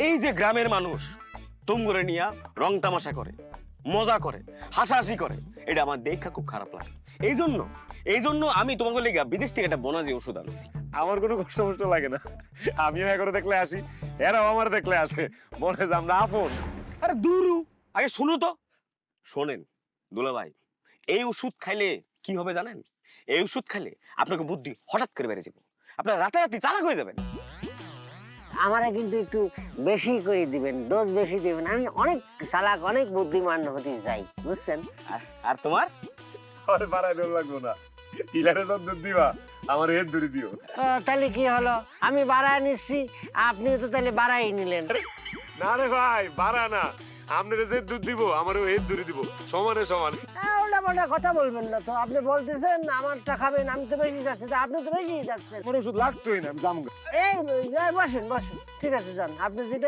এই যে গ্রামের মানুষ তুমগুরে নিয়া রং তামাশা করে, মজা করে, হাসাহাসি করে, এটা আমার দেখা খুব খারাপ লাগে। এই জন্য আমি তোমাকে লেগে বিদেশ থেকে একটা বোনাজি ওষুধ আনছি। আমার কোনো কষ্ট মষ্ট লাগে না, আমিও এগারো দেখলে আসি, এরাও আমার দেখলে আসে, মনে হয় যে আমরা আপন। আরে দুরু, আগে শুনো তো। শোনেন দুলা ভাই, এই ওষুধ খাইলে কি হবে জানেন? এই ওষুধ খাইলে আপনাকে বুদ্ধি হঠাৎ করে বেড়ে যাবে, আপনার রাতারাতি চালাক হয়ে যাবেন। আমারে কিন্তু একটু বেশি করে দিবেন, ডোজ বেশি দিবেন। আমি অনেক চালাক, অনেক বুদ্ধিমান হতে চাই, বুঝছেন? আর তোমার আরে বাড়াই দেওয়া লাগবো না, ইলারে যত দুধ দিবা আমার হেড ধরে দিও। তাহলে কি হলো, আমি বাড়ায় নিচ্ছি, আপনিও তো তাহলে বাড়াই নিলেন। না রে ভাই, বাড়া না, আপনার যে দুধ দিব আমারও হেড ধরে দিব, সমানে সমান। ওটা মোটা কথা বলবেন না তো, আপনি বলতেছেন আমারটা খাবেন, আমি তো বেশি যাচ্ছি, আপনি তো বেশি যাচ্ছেন। আমার ওষুধ লাগতোই না, আমি দাম। এই বসেন বসেন, ঠিক আছে যান, আপনি যেটা